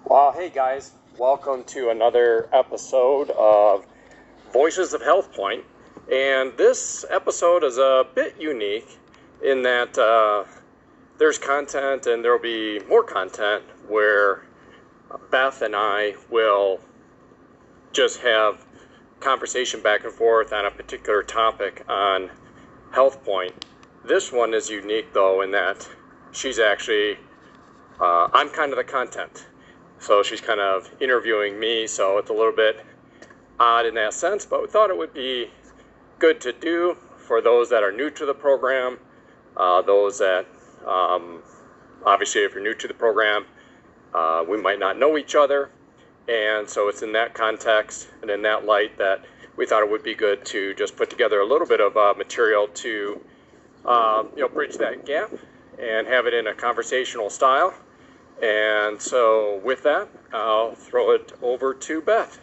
Well, hey guys, welcome to another episode of Voices of HealthPointe. And this episode is a bit unique in that there's content and there'll be more content where Beth and I will just have conversation back and forth on a particular topic on HealthPointe. This one is unique though in that she's actually, I'm kind of the content. So she's kind of interviewing me, so it's a little bit odd in that sense, but we thought it would be good to do for those that are new to the program, those that, obviously if you're new to the program, we might not know each other, and so it's in that context and in that light that we thought it would be good to just put together a little bit of material to bridge that gap and have it in a conversational style. And so with that, I'll throw it over to Beth.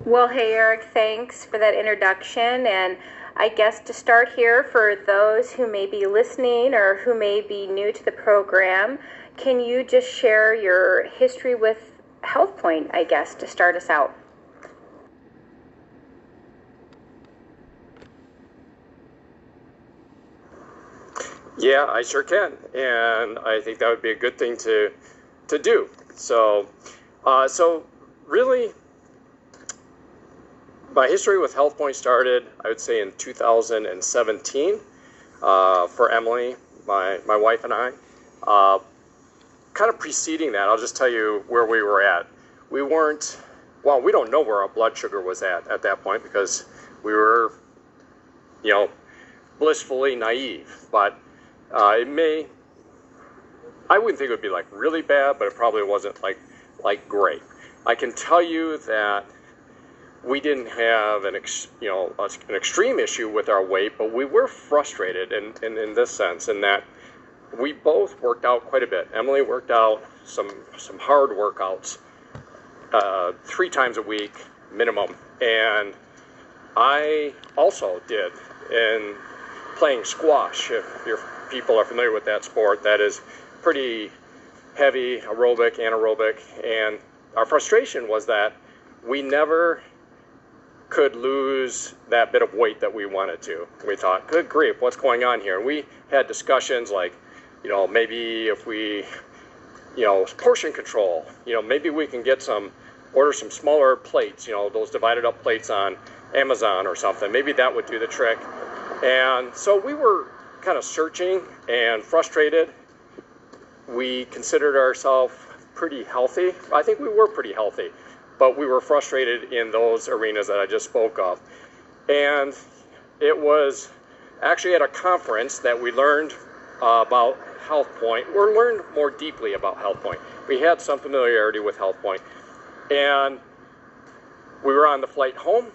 Well, hey Eric, thanks for that introduction. And I guess to start here, for those who may be listening or who may be new to the program, can you just share your history with HealthPointe, I guess, to start us out? Yeah, I sure can, and I think that would be a good thing to do. So really, my history with HealthPointe started, I would say, in 2017 for Emily, my wife and I. Kind of preceding that, I'll just tell you where we were at. We don't know where our blood sugar was at that point because we were, blissfully naive, but I wouldn't think it would be like really bad, but it probably wasn't like great. I can tell you that we didn't have an extreme issue with our weight, but we were frustrated in this sense, in that we both worked out quite a bit. Emily worked out some hard workouts 3 times a week minimum, and I also did. And playing squash, if your people are familiar with that sport, that is pretty heavy, aerobic, anaerobic, and our frustration was that we never could lose that bit of weight that we wanted to. We thought, good grief, what's going on here? And we had discussions like, maybe if we, portion control, maybe we can order some smaller plates, those divided up plates on Amazon or something. Maybe that would do the trick. And so we were kind of searching and frustrated. We considered ourselves pretty healthy. I think we were pretty healthy, but we were frustrated in those arenas that I just spoke of. And it was actually at a conference that we learned about HealthPointe, or learned more deeply about HealthPointe. We had some familiarity with HealthPointe, and we were on the flight home,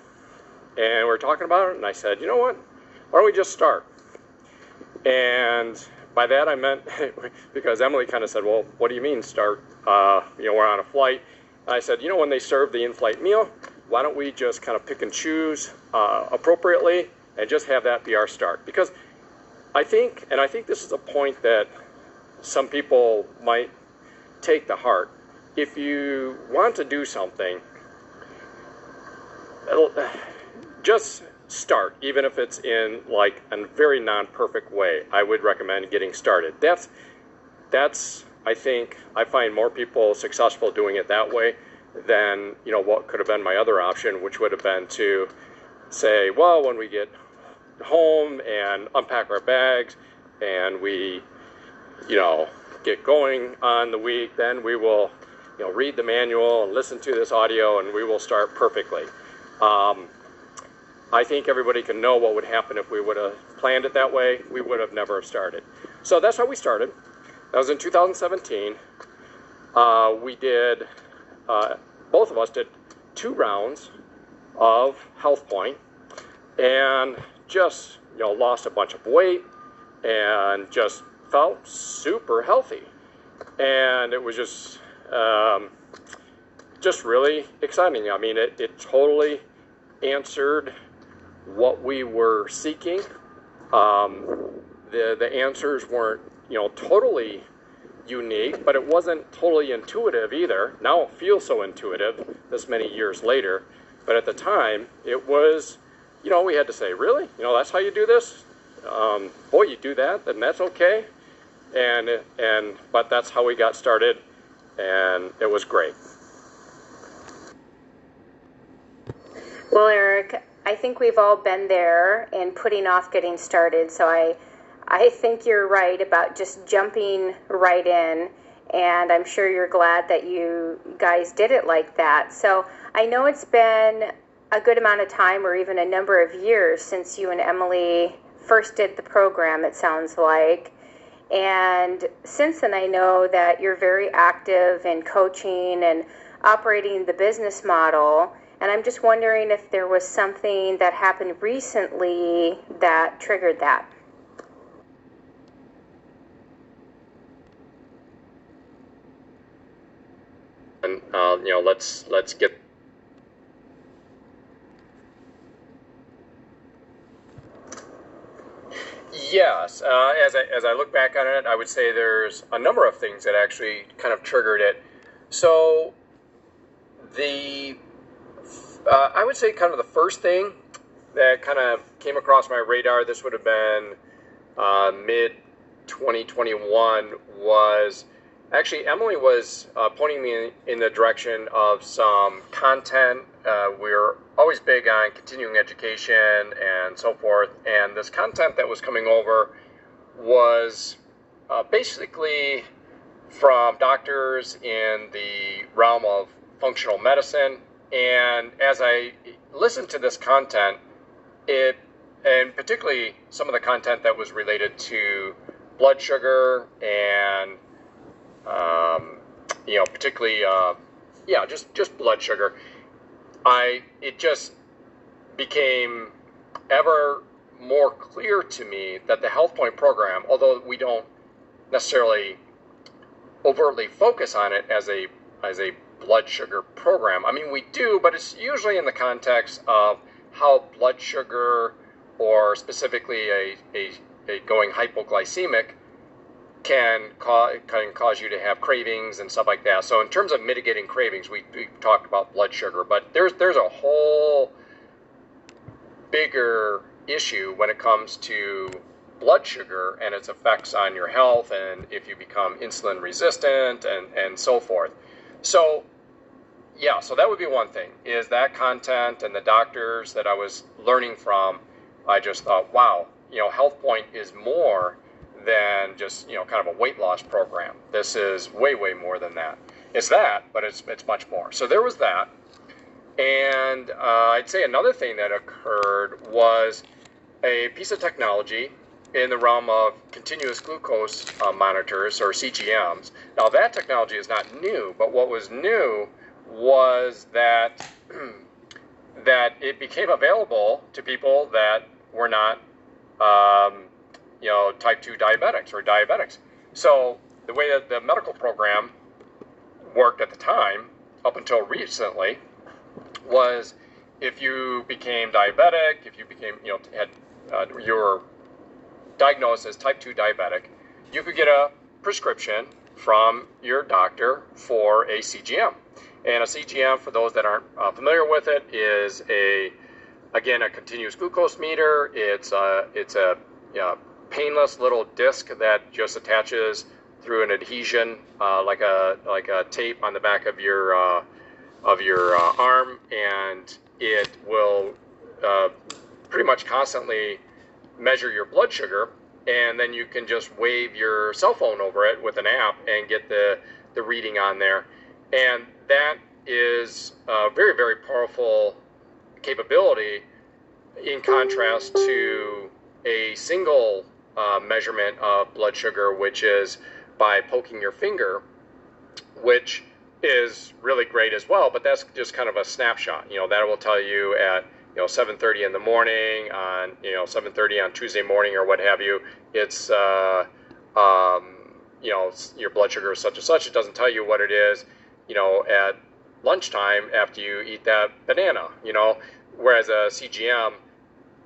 and we were talking about it, and I said, you know what? Why don't we just start? And by that I meant, because Emily kind of said, well, what do you mean start? We're on a flight. And I said, when they serve the in-flight meal, why don't we just kind of pick and choose appropriately and just have that be our start? Because I think this is a point that some people might take to heart. If you want to do something, just start, even if it's in like a very non-perfect way. I would recommend getting started. That's I think I find more people successful doing it that way than what could have been my other option, which would have been to say, well, when we get home and unpack our bags and we get going on the week, then we will read the manual and listen to this audio and we will start perfectly. I think everybody can know what would happen if we would have planned it that way. We would have never started. So that's how we started. That was in 2017. We did, both of us did 2 rounds of HealthPointe and just, lost a bunch of weight and just felt super healthy. And it was just really exciting. I mean, it totally answered what we were seeking. The answers weren't totally unique, but it wasn't totally intuitive either. Now it feels so intuitive this many years later. But at the time, it was, we had to say, really? That's how you do this? Boy, you do that, then that's okay. But that's how we got started, and it was great. Well, Eric, I think we've all been there in putting off getting started, so I think you're right about just jumping right in, and I'm sure you're glad that you guys did it like that. So I know it's been a good amount of time, or even a number of years, since you and Emily first did the program, it sounds like. And since then, I know that you're very active in coaching and operating the business model. And I'm just wondering if there was something that happened recently that triggered that. And let's get. Yes, as I look back on it, I would say there's a number of things that actually kind of triggered it. So I would say kind of the first thing that kind of came across my radar, this would have been mid 2021, was actually Emily was pointing me in the direction of some content. We're always big on continuing education and so forth, and this content that was coming over was basically from doctors in the realm of functional medicine. And as I listened to this content, and particularly some of the content that was related to blood sugar and, particularly, just blood sugar, it just became ever more clear to me that the HealthPointe program, although we don't necessarily overtly focus on it as a blood sugar program. I mean, we do, but it's usually in the context of how blood sugar, or specifically a going hypoglycemic, can cause you to have cravings and stuff like that. So in terms of mitigating cravings, we talked about blood sugar, but there's a whole bigger issue when it comes to blood sugar and its effects on your health, and if you become insulin resistant and so forth. So so that would be one thing, is that content and the doctors that I was learning from. I just thought, wow, HealthPointe is more than just, kind of a weight loss program. This is way, way more than that. It's that, but it's much more. So there was that. And I'd say another thing that occurred was a piece of technology in the realm of continuous glucose monitors, or CGMs. Now that technology is not new, but what was new was that that it became available to people that were not type 2 diabetics or diabetics. So the way that the medical program worked at the time, up until recently, was if you became diabetic, if you became, had your diagnosed as type 2 diabetic, you could get a prescription from your doctor for a CGM. And a CGM, for those that aren't familiar with it, is again a continuous glucose meter. It's a painless little disc that just attaches through an adhesion, like a tape on the back of your arm, and it will pretty much constantly measure your blood sugar, and then you can just wave your cell phone over it with an app and get the reading on there. And that is a very, very powerful capability in contrast to a single measurement of blood sugar, which is by poking your finger, which is really great as well, but that's just kind of a snapshot. That will tell you at 7:30 in the morning on 7:30 on Tuesday morning or what have you. It's your blood sugar is such and such. It doesn't tell you what it is at lunchtime after you eat that banana. Whereas a CGM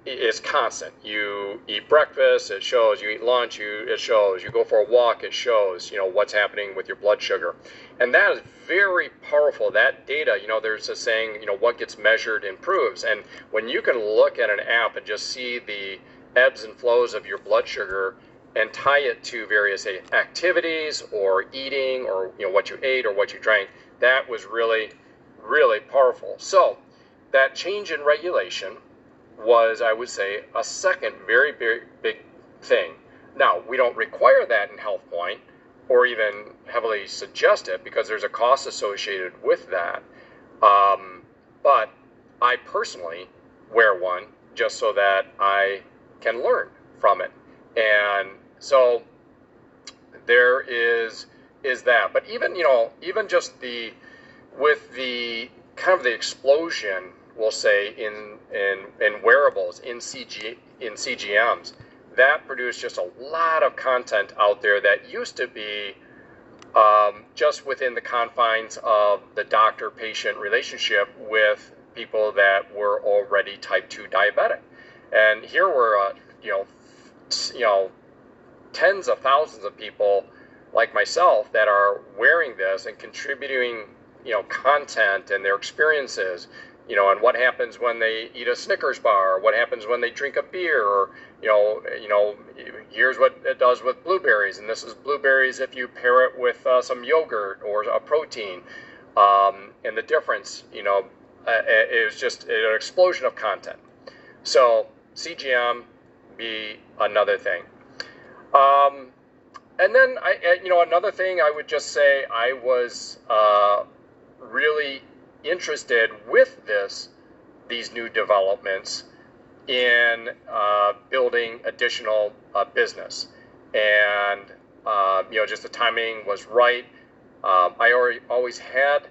is constant. You eat breakfast, it shows. You eat lunch, it shows. You go for a walk, it shows, what's happening with your blood sugar. And that is very powerful. That data, there's a saying, what gets measured improves. And when you can look at an app and just see the ebbs and flows of your blood sugar and tie it to various activities or eating or, what you ate or what you drank, that was really, really powerful. So that change in regulation was, I would say, a second very, very big thing. Now, we don't require that in HealthPointe or even heavily suggest it because there's a cost associated with that. But I personally wear one just so that I can learn from it. And so there is that. But even, even just with the kind of the explosion, we'll say, in wearables, in CGMs, that produced just a lot of content out there that used to be just within the confines of the doctor-patient relationship with people that were already type 2 diabetic. And here were, tens of thousands of people like myself that are wearing this and contributing, content and their experiences, and what happens when they eat a Snickers bar, or what happens when they drink a beer, or, here's what it does with blueberries, and this is blueberries if you pair it with some yogurt or a protein, and the difference, it was just an explosion of content. So CGM be another thing. And then, another thing I would just say, I was really interested with these new developments in building additional business. And, just the timing was right. I always had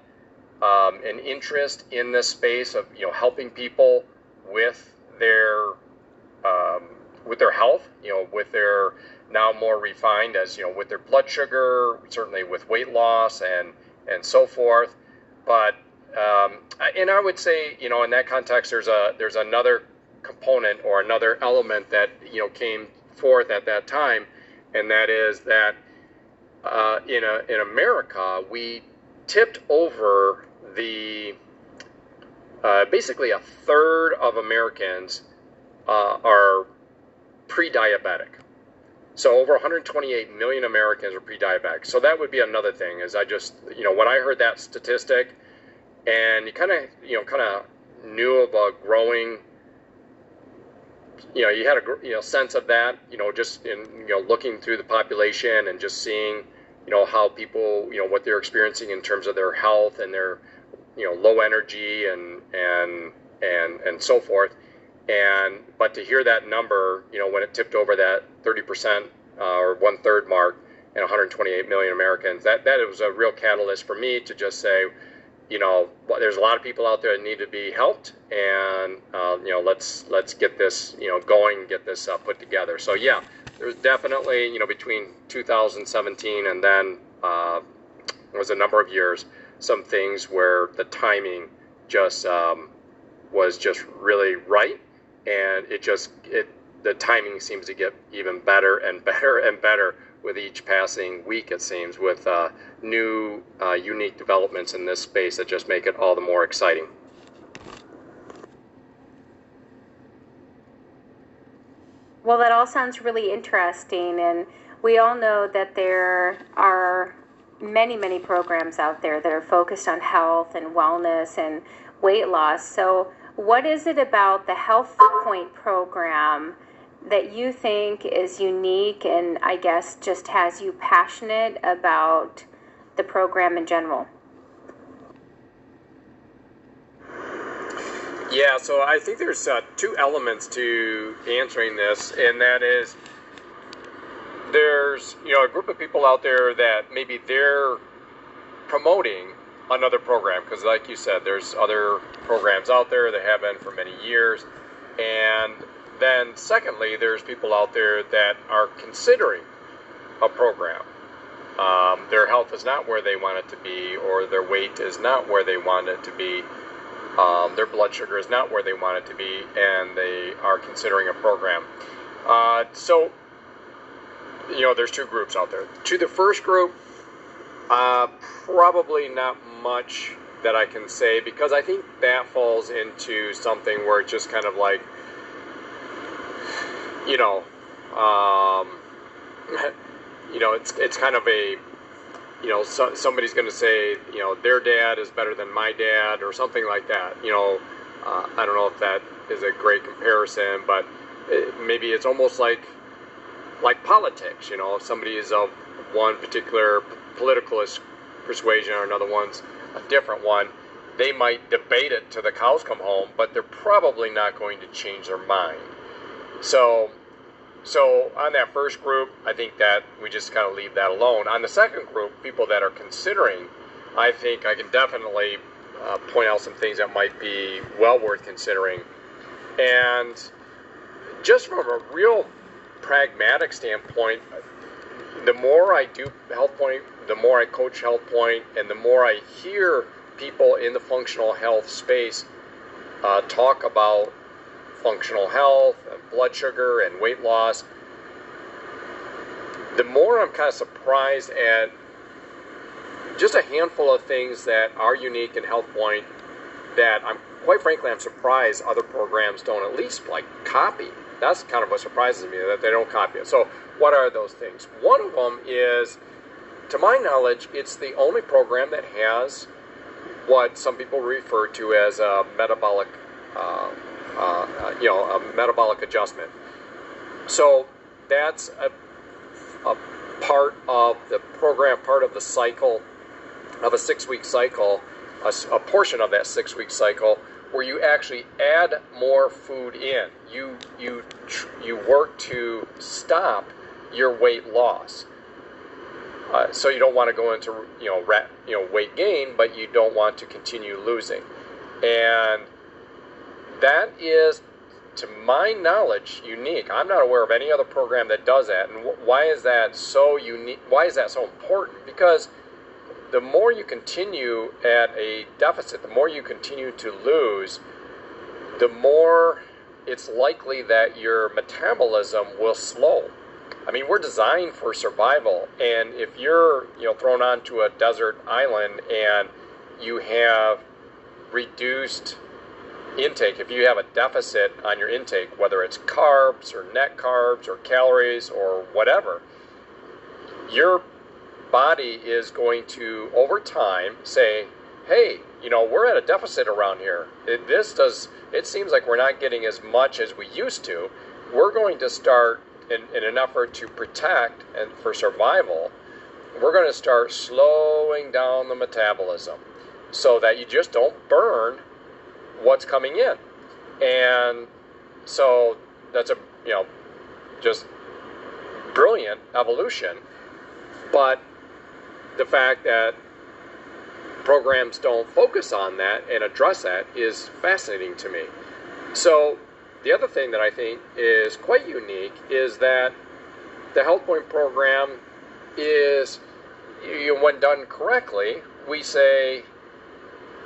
an interest in this space of, helping people with their health, with their now more refined as, with their blood sugar, certainly with weight loss and so forth. But and I would say, in that context, there's another component or another element that, came forth at that time, and that is that in America, we tipped over the basically a third of Americans are pre-diabetic. So over 128 million Americans are pre-diabetic. So that would be another thing. Is I just, when I heard that statistic, and you kind of knew of a growing, you had a sense of that, just in looking through the population and just seeing, how people, what they're experiencing in terms of their health and their, low energy and so forth. But to hear that number, when it tipped over that 30% or 1/3 mark and 128 million Americans, that was a real catalyst for me to just say, there's a lot of people out there that need to be helped, and let's get this going, get this put together. So yeah, there's definitely between 2017 and then was a number of years, some things where the timing just was just really right. And the timing seems to get even better and better and better with each passing week, it seems, with new unique developments in this space that just make it all the more exciting. Well, that all sounds really interesting, and we all know that there are many, many programs out there that are focused on health and wellness and weight loss. So what is it about the HealthPointe program that you think is unique and I guess just has you passionate about the program in general? Yeah, so I think there's two elements to answering this, and that is there's a group of people out there that maybe they're promoting another program, because like you said, there's other programs out there that have been for many years. And then secondly, there's people out there that are considering a program. Their health is not where they want it to be, or their weight is not where they want it to be, their blood sugar is not where they want it to be, and they are considering a program. So, there's two groups out there. To the first group, probably not much that I can say, because I think that falls into something where it's just kind of like, it's kind of a, somebody's going to say, their dad is better than my dad, or something like that. I don't know if that is a great comparison, but maybe it's almost like politics. If somebody is of one particular political persuasion or another one's a different one, they might debate it till the cows come home, but they're probably not going to change their mind. So on that first group, I think that we just kind of leave that alone. On the second group, people that are considering, I think I can definitely point out some things that might be well worth considering. And just from a real pragmatic standpoint, the more I do HealthPointe, the more I coach HealthPointe, and the more I hear people in the functional health space talk about functional health, and blood sugar, and weight loss, the more I'm kind of surprised at just a handful of things that are unique in HealthPointe that quite frankly, I'm surprised other programs don't at least copy. That's kind of what surprises me, that they don't copy it. So what are those things? One of them is, to my knowledge, it's the only program that has what some people refer to as a metabolic a metabolic adjustment. So that's a part of the program, part of the cycle, of a 6-week cycle, a portion of that 6-week cycle, where you actually add more food in. You work to stop your weight loss. So you don't want to go into weight gain, but you don't want to continue losing, and that is, to my knowledge, unique. I'm not aware of any other program that does that. And why is that so unique? Why is that so important? Because the more you continue at a deficit, the more you continue to lose, the more it's likely that your metabolism will slow. I mean, we're designed for survival, and if you're thrown onto a desert island and you have reduced intake, if you have a deficit on your intake, whether it's carbs or net carbs or calories or whatever, your body is going to, over time, say, hey, we're at a deficit around here. It seems like we're not getting as much as we used to. We're going to start, in an effort to protect and for survival, we're going to start slowing down the metabolism so that you just don't burn what's coming in. And so that's a just brilliant evolution. But the fact that programs don't focus on that and address that is fascinating to me. So the other thing that I think is quite unique is that the HealthPointe program is, when done correctly, we say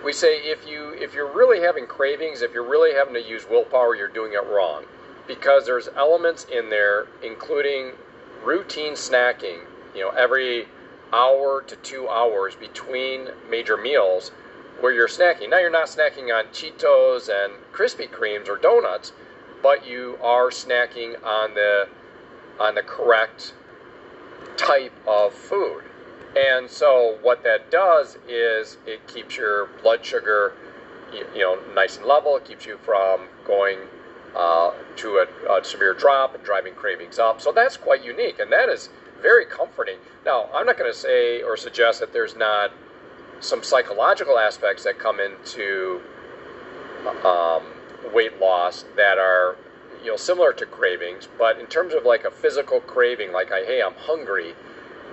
if you're really having cravings, if you're really having to use willpower, you're doing it wrong, because there's elements in there, including routine snacking, every hour to 2 hours between major meals, where you're snacking. Now, you're not snacking on Cheetos and Krispy Kremes or donuts, but you are snacking on the correct type of food. And so what that does is it keeps your blood sugar, nice and level. It keeps you from going to a severe drop and driving cravings up. So that's quite unique, and that is very comforting. Now, I'm not going to say or suggest that there's not some psychological aspects that come into weight loss that are similar to cravings, but in terms of like a physical craving, like hey, I'm hungry,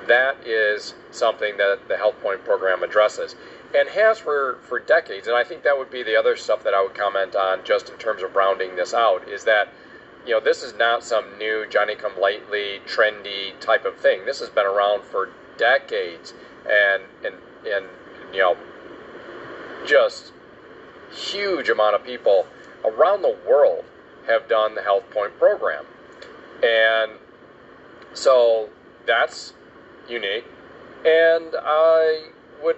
that is something that the HealthPointe program addresses and has for decades. And I think that would be the other stuff that I would comment on, just in terms of rounding this out, is that this is not some new Johnny-come-lately trendy type of thing. This has been around for decades, and just huge amount of people around the world have done the HealthPointe program. And so that's unique. And I would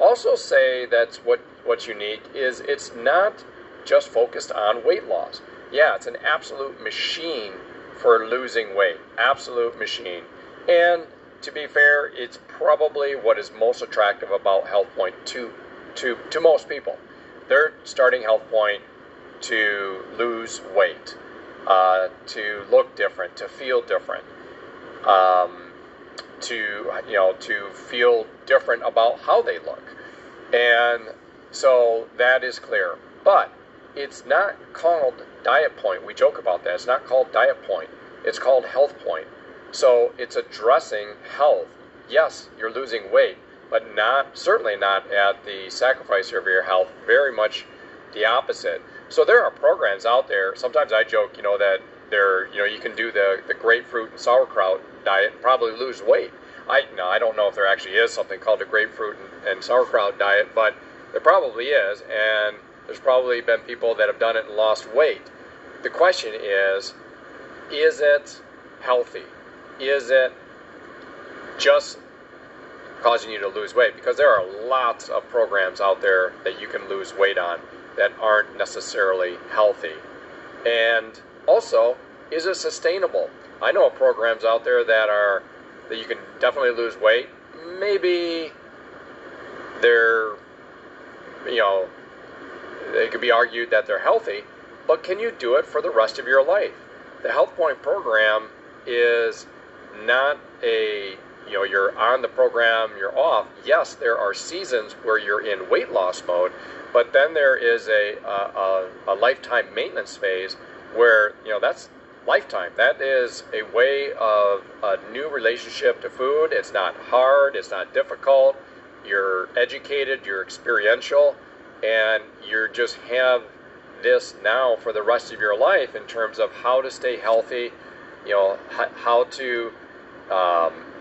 also say that's what's unique is it's not just focused on weight loss. Yeah, it's an absolute machine for losing weight. Absolute machine. And to be fair, it's probably what is most attractive about HealthPointe to most people. They're starting HealthPointe to lose weight, to look different, to feel different, to feel different about how they look. And so that is clear. But it's not called DietPointe. We joke about that. It's not called DietPointe. It's called HealthPointe. So it's addressing health. Yes, you're losing weight, but certainly not at the sacrifice of your health. Very much the opposite. So there are programs out there. Sometimes I joke, that you can do the grapefruit and sauerkraut diet and probably lose weight. I don't know if there actually is something called the grapefruit and sauerkraut diet, but there probably is, and there's probably been people that have done it and lost weight. The question is it healthy? Is it just causing you to lose weight? Because there are lots of programs out there that you can lose weight on that aren't necessarily healthy. And also, is it sustainable? I know of programs out there that you can definitely lose weight. Maybe they're, it could be argued that they're healthy, but can you do it for the rest of your life? The HealthPointe program is not you're on the program, you're off. Yes, there are seasons where you're in weight loss mode, but then there is a lifetime maintenance phase where, that's lifetime. That is a way of a new relationship to food. It's not hard, it's not difficult. You're educated, you're experiential, and you just have this now for the rest of your life in terms of how to stay healthy, how to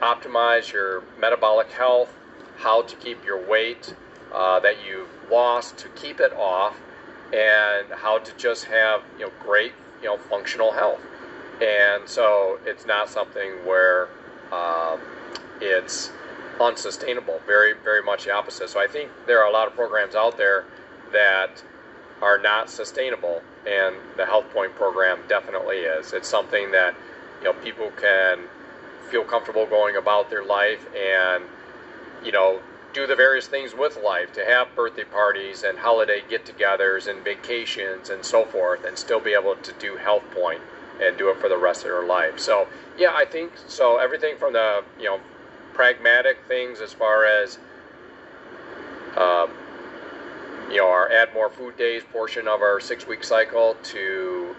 optimize your metabolic health, how to keep your weight that you've lost, to keep it off, and how to just have great functional health. And so it's not something where it's unsustainable. Very, very much the opposite. So I think there are a lot of programs out there that are not sustainable, and the HealthPointe program definitely is. It's something that people can feel comfortable going about their life and do the various things with life, to have birthday parties and holiday get-togethers and vacations and so forth, and still be able to do HealthPointe and do it for the rest of their life. So yeah, I think so. Everything from the pragmatic things as far as our add more food days portion of our 6-week cycle to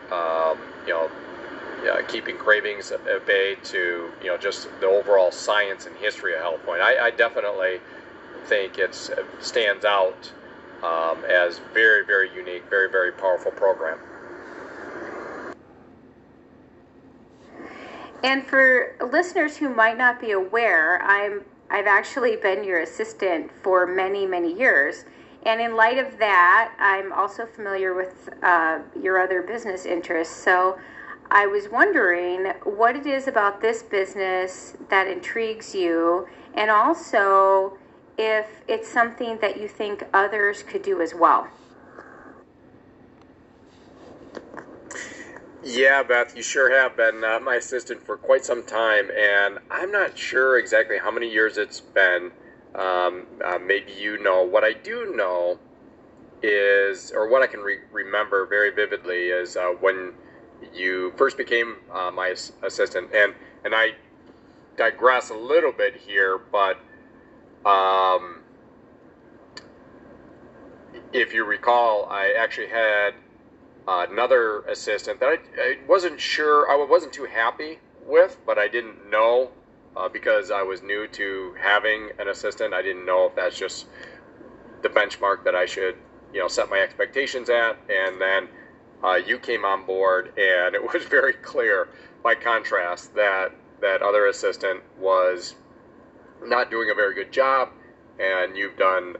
keeping cravings at bay, to just the overall science and history of HealthPointe. I definitely think it stands out as very, very unique, very, very powerful program. And for listeners who might not be aware, I've actually been your assistant for many, many years. And in light of that, I'm also familiar with your other business interests. So I was wondering what it is about this business that intrigues you, and also if it's something that you think others could do as well. Yeah, Beth, you sure have been my assistant for quite some time, and I'm not sure exactly how many years it's been. Maybe what I do know is, or what I can remember very vividly is when you first became my assistant, and I digress a little bit here, but if you recall, I actually had another assistant that I wasn't sure, I wasn't too happy with, but I didn't know because I was new to having an assistant. I didn't know if that's just the benchmark that I should, set my expectations at. And then you came on board, and it was very clear, by contrast, that other assistant was not doing a very good job, and you've done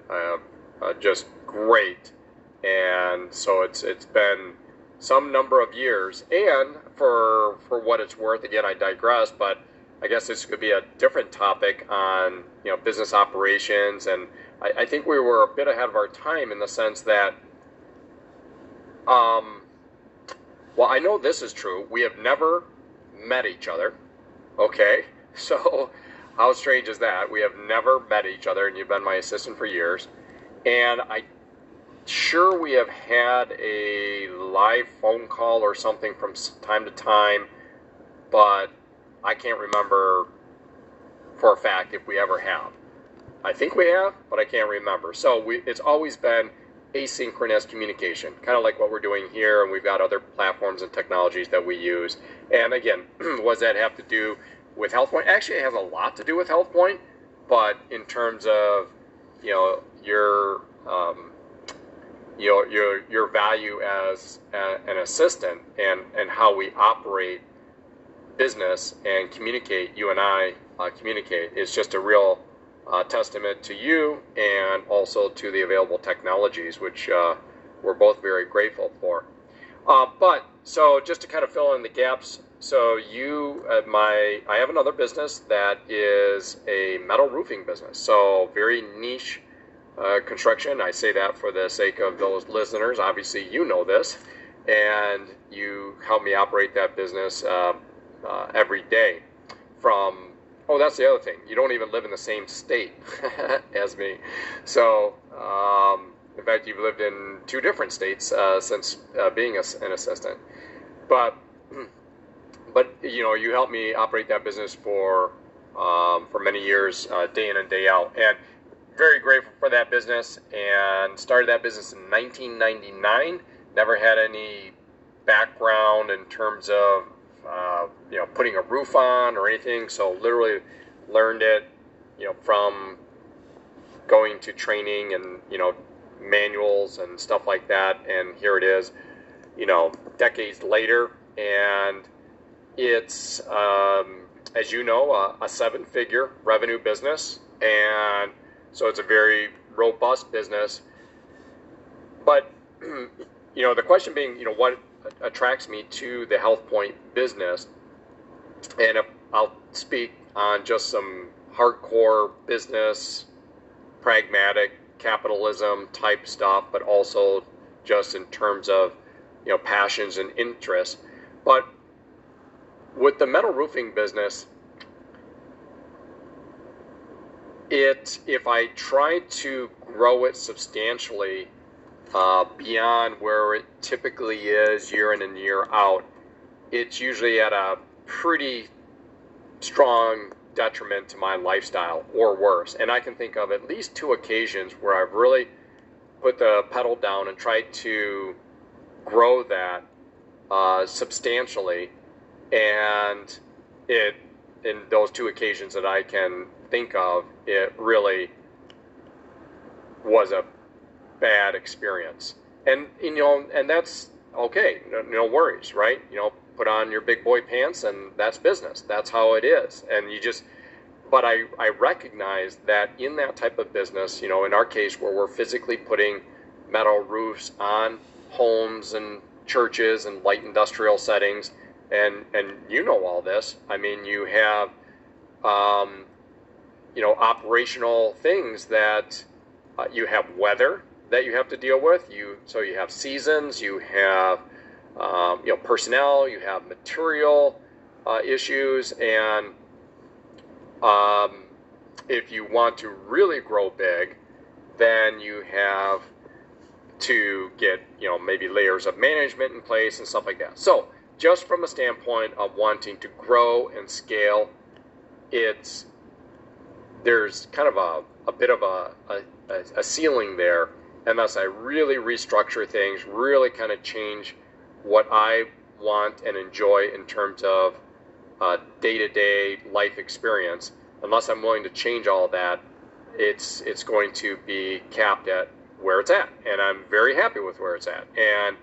just great. and so it's been some number of years. And for what it's worth, again, I digress, but I guess this could be a different topic on business operations, and I think we were a bit ahead of our time in the sense that, well, I know this is true. We have never met each other. Okay, so how strange is that? We have never met each other, and you've been my assistant for years. And sure we have had a live phone call or something from time to time, but I can't remember for a fact if we ever have. I think we have, but I can't remember. So it's always been asynchronous communication, kind of like what we're doing here, and we've got other platforms and technologies that we use. And again, what does that have to do with HealthPointe? Actually, it has a lot to do with HealthPointe, but in terms of your value as an assistant and how we operate business and communicate, you and I communicate, is just a real testament to you and also to the available technologies, which we're both very grateful for. But so just to kind of fill in the gaps, so I have another business that is a metal roofing business, so very niche construction. I say that for the sake of those listeners. Obviously, you know this, and you help me operate that business every day. Oh, that's the other thing. You don't even live in the same state as me. So, in fact, you've lived in 2 different states since being an assistant. But you helped me operate that business for many years, day in and day out. And very grateful for that business, and started that business in 1999. Never had any background in terms of putting a roof on or anything. So literally learned it, from going to training and, manuals and stuff like that. And here it is, decades later. And it's, as you know, a 7-figure revenue business. And so it's a very robust business. But, the question being, what attracts me to the HealthPointe business, and if I'll speak on just some hardcore business, pragmatic capitalism type stuff, but also just in terms of passions and interests. But with the metal roofing business, if I try to grow it substantially beyond where it typically is year in and year out, it's usually at a pretty strong detriment to my lifestyle or worse. And I can think of at least 2 occasions where I've really put the pedal down and tried to grow that substantially. And in those 2 occasions that I can think of, it really was a bad experience. And and that's okay, no worries, right? Put on your big boy pants, and that's business. That's how it is. And but I recognize that in that type of business, in our case where we're physically putting metal roofs on homes and churches and light industrial settings, and all this. I mean, you have operational things that you have weather that you have to deal with. So you have seasons, you have personnel, you have material issues, and if you want to really grow big, then you have to get maybe layers of management in place and stuff like that. So just from a standpoint of wanting to grow and scale, there's kind of a bit of a ceiling there, unless I really restructure things, really kind of change what I want and enjoy in terms of day-to-day life experience. Unless I'm willing to change all that, it's going to be capped at where it's at, and I'm very happy with where it's at. And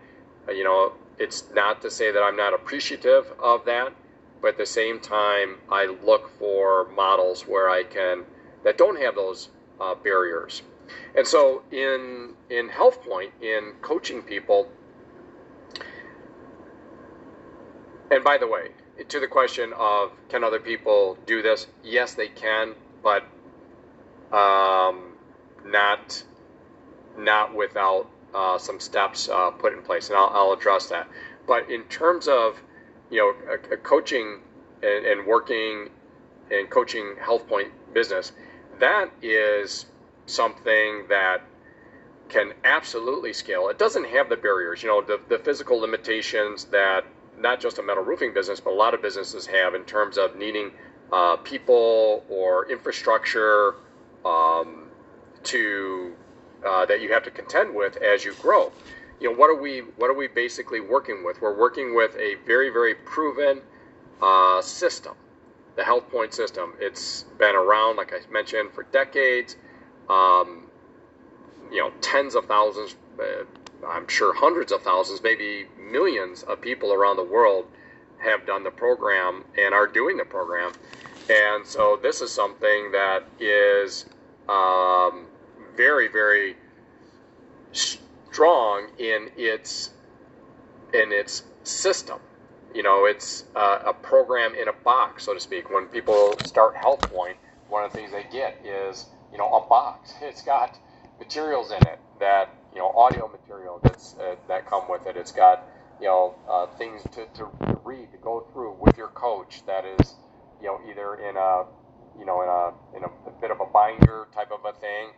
it's not to say that I'm not appreciative of that, but at the same time, I look for models where that don't have those barriers. And so in HealthPointe, in coaching people, and by the way, to the question of can other people do this? Yes, they can, but not without some steps put in place, and I'll address that. But in terms of a coaching and working and coaching HealthPointe business, that is something that can absolutely scale. It doesn't have the barriers, the physical limitations that not just a metal roofing business, but a lot of businesses have in terms of needing people or infrastructure to that you have to contend with as you grow. What are we basically working with? We're working with a very, very proven system, the HealthPointe system. It's been around, like I mentioned, for decades. Tens of thousands, I'm sure hundreds of thousands, maybe millions of people around the world have done the program and are doing the program. And so this is something that is very, very strong in its system. It's a program in a box, so to speak. When people start HealthPointe, one of the things they get is a box. It's got materials in it that audio material that come with it. It's got things to read, to go through with your coach. That is either in a bit of a binder type of a thing,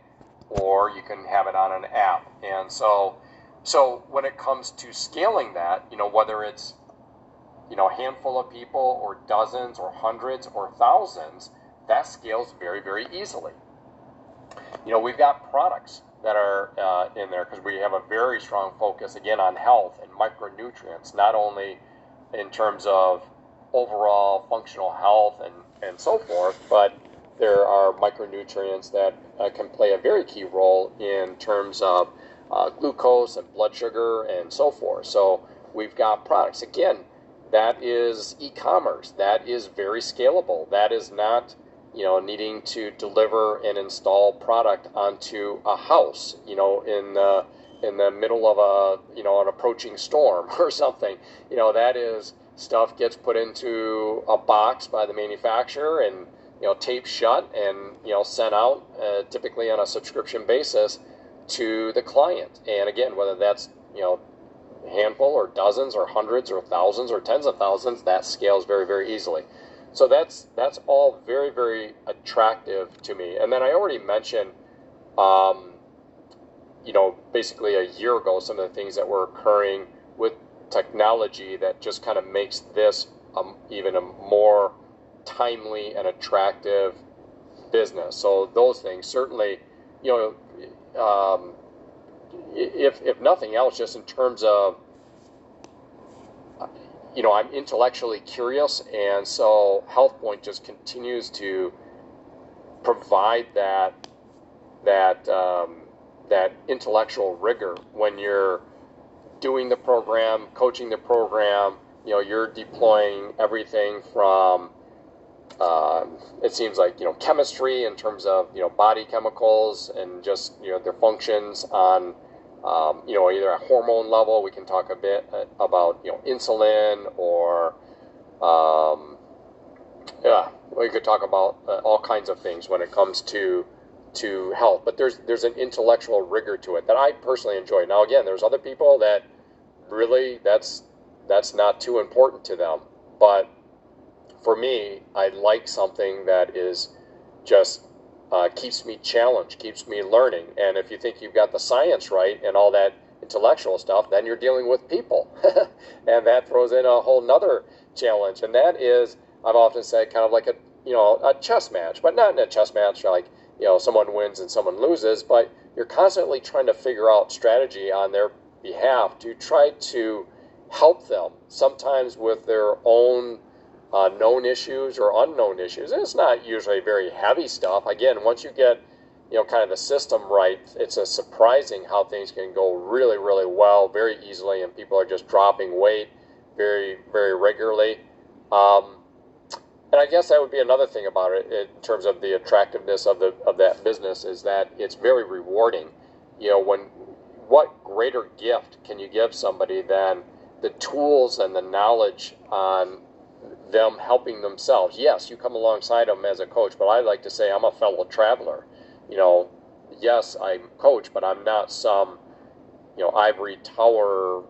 or you can have it on an app. And so when it comes to scaling that, whether it's a handful of people or dozens or hundreds or thousands, that scales very, very easily. We've got products that are in there because we have a very strong focus, again, on health and micronutrients, not only in terms of overall functional health and so forth, but there are micronutrients that can play a very key role in terms of glucose and blood sugar and so forth. So we've got products. Again, that is e-commerce. That is very scalable. That is not needing to deliver and install product onto a house, in the middle of an approaching storm or something. That is stuff gets put into a box by the manufacturer and taped shut and sent out typically on a subscription basis to the client. And again, whether that's a handful or dozens or hundreds or thousands or tens of thousands, that scales very, very easily. So that's all very, very attractive to me. And then I already mentioned, basically a year ago, some of the things that were occurring with technology that just kind of makes this even a more timely and attractive business. So those things certainly, if nothing else, just in terms of I'm intellectually curious, and so HealthPointe just continues to provide that intellectual rigor when you're doing the program, coaching the program. You're deploying everything from it seems like chemistry in terms of body chemicals and just their functions on either a hormone level. We can talk a bit about insulin, or we could talk about all kinds of things when it comes to health. But there's an intellectual rigor to it that I personally enjoy. Now again, there's other people that really that's not too important to them, but for me, I like something that is just keeps me challenged, keeps me learning. And if you think you've got the science right and all that intellectual stuff, then you're dealing with people. And that throws in a whole nother challenge. And that is, I've often said, kind of like a chess match, but not in a chess match like, someone wins and someone loses, but you're constantly trying to figure out strategy on their behalf to try to help them, sometimes with their own known issues or unknown issues. And it's not usually very heavy stuff. Again, once you get kind of the system right, it's a surprising how things can go really, really well very easily, and people are just dropping weight very, very regularly. And I guess that would be another thing about it in terms of the attractiveness of that business, is that it's very rewarding. What greater gift can you give somebody than the tools and the knowledge on them helping themselves? Yes, you come alongside them as a coach, but I like to say I'm a fellow traveler. Yes, I'm coach, but I'm not some, ivory tower,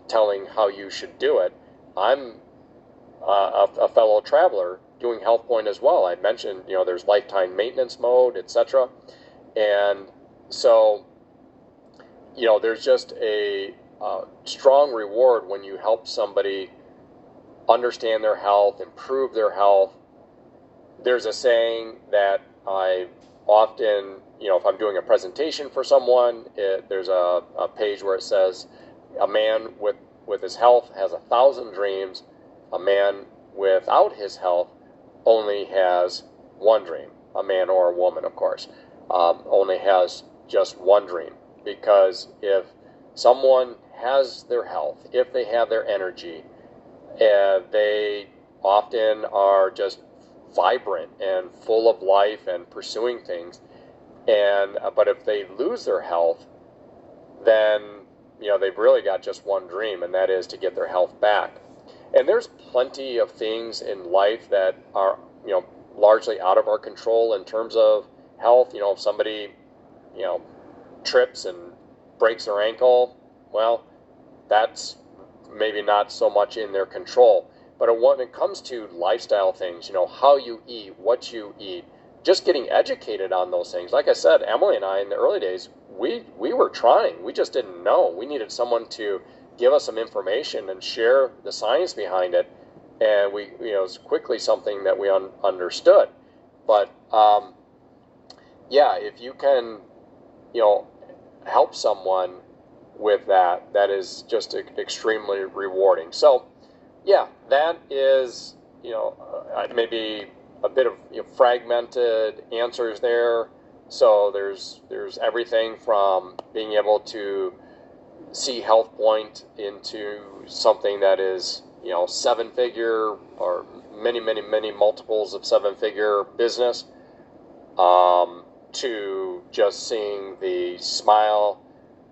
telling how you should do it. I'm a fellow traveler doing HealthPointe as well. I mentioned, there's lifetime maintenance mode, etc. And so, there's just a strong reward when you help somebody understand their health, improve their health. There's a saying that I often, if I'm doing a presentation for someone, there's a page where it says, a man with his health has 1,000 dreams. A man without his health only has one dream. A man or a woman, of course, only has just one dream. Because if someone has their health, if they have their energy, they often are just vibrant and full of life and pursuing things. But if they lose their health, then they've really got just one dream, and that is to get their health back. And there's plenty of things in life that are largely out of our control in terms of health. If somebody trips and breaks their ankle, well, that's maybe not so much in their control. But when it comes to lifestyle things, how you eat, what you eat, just getting educated on those things. Like I said, Emily and I in the early days, we were trying. We just didn't know. We needed someone to give us some information and share the science behind it. And it was quickly something that we understood. But if you can, help someone with that, that is just extremely rewarding. So, that is, maybe a bit of fragmented answers there. So there's everything from being able to see HealthPointe into something that is, 7-figure or many multiples of 7-figure business, to just seeing the smile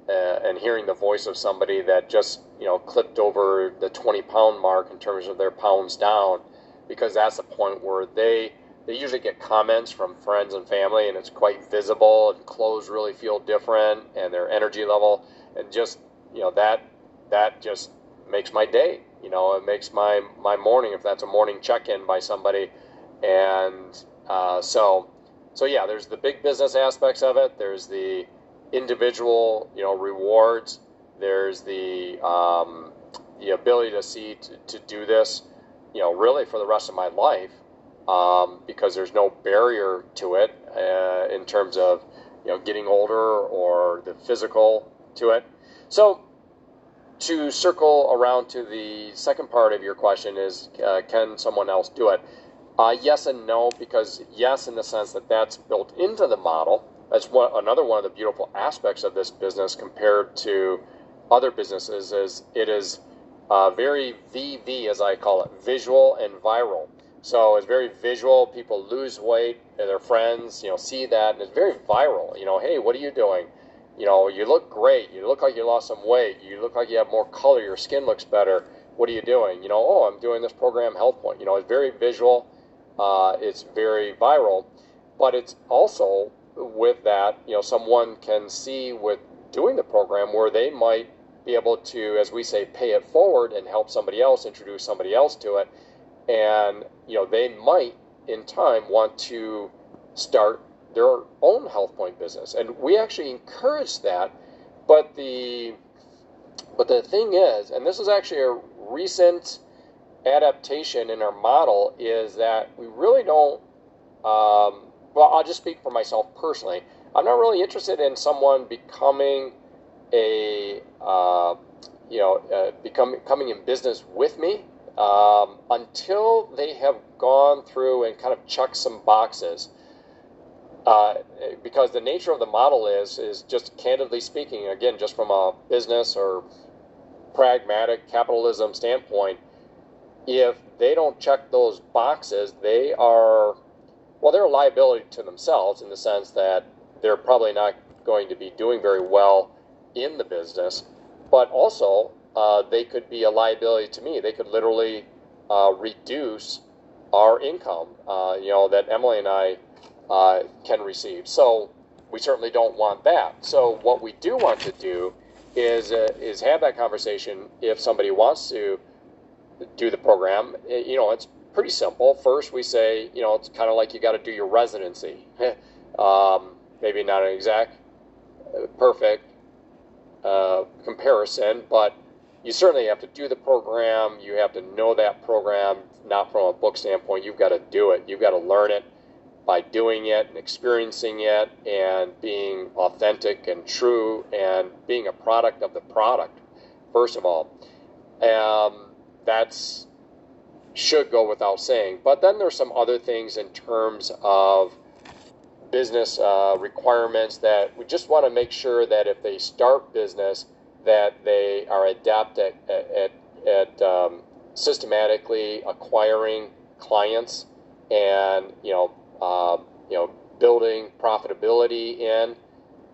and hearing the voice of somebody that just clipped over the 20-pound mark in terms of their pounds down, because that's the point where they usually get comments from friends and family, and it's quite visible, and clothes really feel different, and their energy level, and just that just makes my day. It makes my morning, if that's a morning check-in by somebody. And so there's the big business aspects of it. There's the individual, rewards. There's the ability to do this, really for the rest of my life, because there's no barrier to it in terms of, getting older or the physical to it. So to circle around to the second part of your question is, can someone else do it? Yes and no, because yes, in the sense that that's built into the model. That's another one of the beautiful aspects of this business compared to other businesses, is it is very VV, as I call it, visual and viral. So it's very visual. People lose weight, and their friends, see that, and it's very viral. Hey, what are you doing? You look great. You look like you lost some weight. You look like you have more color. Your skin looks better. What are you doing? Oh, I'm doing this program, HealthPointe. It's very visual. It's very viral, but it's also with that, someone can see with doing the program where they might be able to, as we say, pay it forward and help somebody else, introduce somebody else to it. And, they might in time want to start their own HealthPointe business. And we actually encourage that. But the thing is, and this is actually a recent adaptation in our model, is that we really don't, well, I'll just speak for myself personally. I'm not really interested in someone becoming coming in business with me until they have gone through and kind of checked some boxes. Because the nature of the model is just candidly speaking, again, just from a business or pragmatic capitalism standpoint, if they don't check those boxes, they are, well, they're a liability to themselves in the sense that they're probably not going to be doing very well in the business, but also they could be a liability to me. They could literally reduce our income, that Emily and I can receive. So we certainly don't want that. So what we do want to do is have that conversation if somebody wants to do the program. It's pretty simple. First, we say, it's kind of like you got to do your residency. Maybe not an exact, perfect comparison, but you certainly have to do the program. You have to know that program, not from a book standpoint. You've got to do it. You've got to learn it by doing it and experiencing it and being authentic and true and being a product of the product, first of all. That's should go without saying. But then there's some other things in terms of business requirements that we just want to make sure that if they start business, that they are adept at systematically acquiring clients and building profitability in,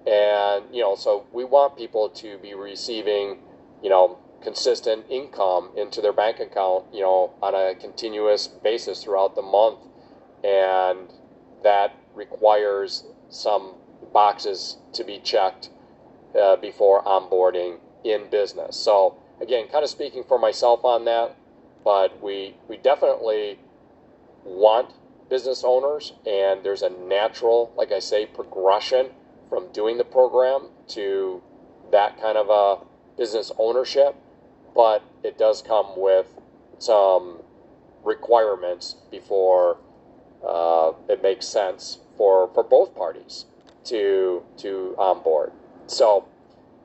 and so we want people to be receiving consistent income into their bank account on a continuous basis throughout the month, and that requires some boxes to be checked before onboarding in business. So again, kind of speaking for myself on that, but we definitely want business owners, and there's a natural, like I say, progression from doing the program to that kind of a business ownership, but it does come with some requirements before it makes sense for both parties to onboard. So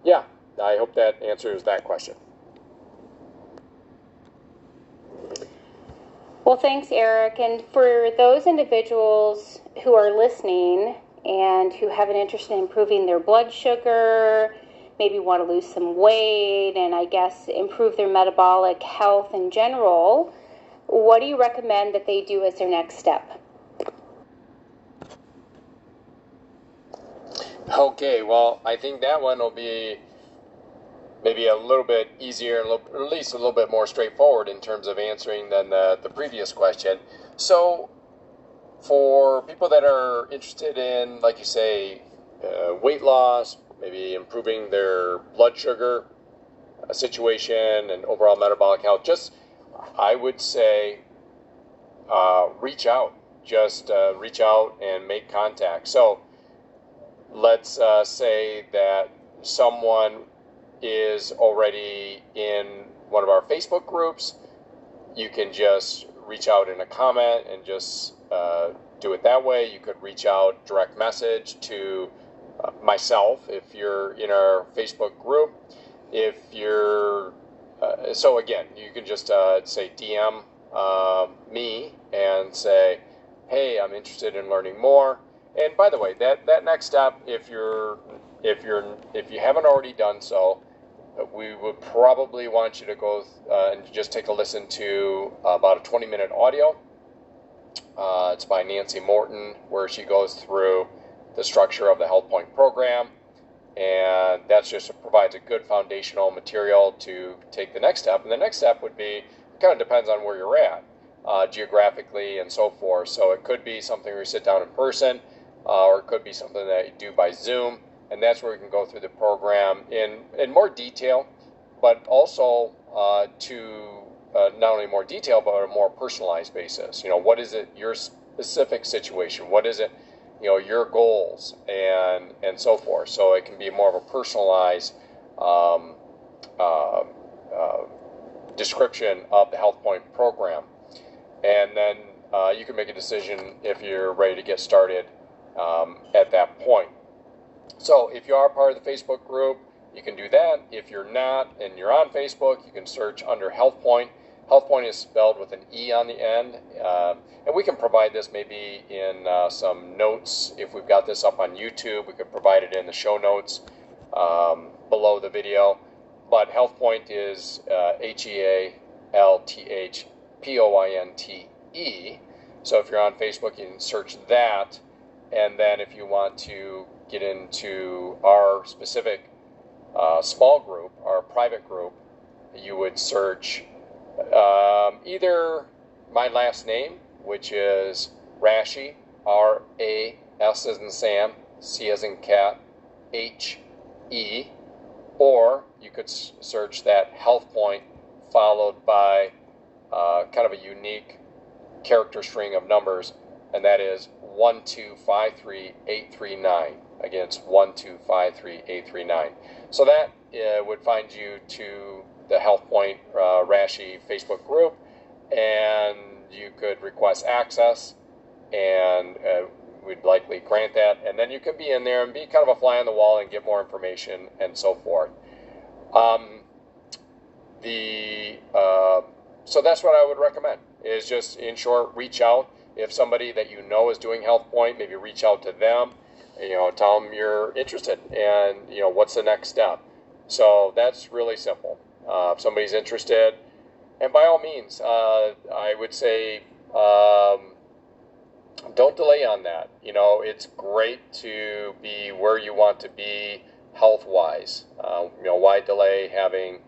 yeah, I hope that answers that question. Well, thanks, Eric. And for those individuals who are listening and who have an interest in improving their blood sugar, maybe want to lose some weight, and I guess improve their metabolic health in general, what do you recommend that they do as their next step? Okay, well, I think that one will be maybe a little bit easier, or at least a little bit more straightforward in terms of answering than the previous question. So for people that are interested in, like you say, weight loss, maybe improving their blood sugar situation and overall metabolic health, just I would say reach out. Just reach out and make contact. So let's say that someone is already in one of our Facebook groups. You can just reach out in a comment and just do it that way. You could reach out direct message to myself if you're in our Facebook group. If you're so again, you can just say DM me and say, hey, I'm interested in learning more. And by the way, that next step, if you haven't already done so, we would probably want you to go and just take a listen to about a 20-minute audio. It's by Nancy Morton, where she goes through the structure of the HealthPointe program, and that just provides a good foundational material to take the next step. And the next step would be, it kind of depends on where you're at geographically and so forth. So it could be something where you sit down in person, or it could be something that you do by Zoom, and that's where we can go through the program in more detail, but also to not only more detail, but on a more personalized basis. What is it, your specific situation? What is it, your goals, and so forth. So it can be more of a personalized description of the HealthPointe program. And then you can make a decision if you're ready to get started at that point. So if you are part of the Facebook group, you can do that. If you're not and you're on Facebook, you can search under HealthPointe. HealthPointe is spelled with an E on the end. And we can provide this maybe in some notes. If we've got this up on YouTube, we could provide it in the show notes below the video. But HealthPointe is HealthPointe. HealthPointe. So if you're on Facebook, you can search that. And then if you want to get into our specific small group, our private group, you would search either my last name, which is Rasche, R-A-S as in Sam, C as in cat, H-E, or you could search that HealthPointe followed by kind of a unique character string of numbers, and that is 1253839. Again, it's 1253839. So that would find you to the HealthPointe Rasche Facebook group, and you could request access, and we'd likely grant that, and then you could be in there and be kind of a fly on the wall and get more information and so forth. So that's what I would recommend, is just, in short, reach out. If somebody that you know is doing HealthPointe, maybe reach out to them, tell them you're interested, and what's the next step. So that's really simple. If somebody's interested, and by all means, I would say don't delay on that. It's great to be where you want to be health-wise. Why delay having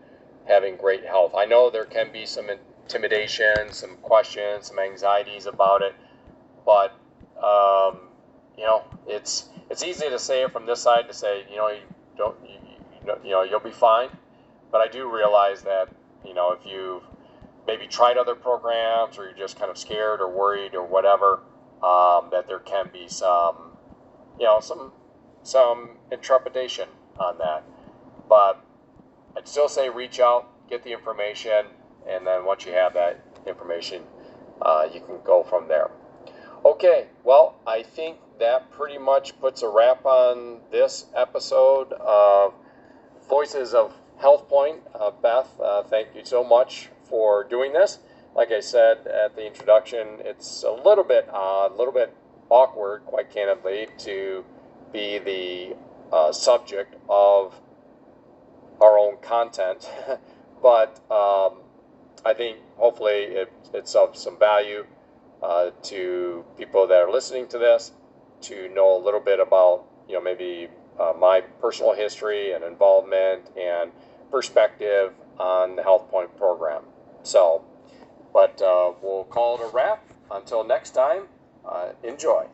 great health? I know there can be some intimidation, some questions, some anxieties about it, but it's easy to say it from this side, to say you'll be fine. But I do realize that if you've maybe tried other programs, or you're just kind of scared or worried or whatever, that there can be some intrepidation on that. But I'd still say reach out, get the information, and then once you have that information, you can go from there. Okay, well, I think that pretty much puts a wrap on this episode of Voices of HealthPointe. Beth, thank you so much for doing this. Like I said at the introduction, it's a little bit odd, a little bit awkward, quite candidly, to be the subject of our own content, but I think hopefully it's of some value to people that are listening to this, to know a little bit about maybe my personal history and involvement and perspective on the HealthPointe program. So, but we'll call it a wrap. Until next time, enjoy.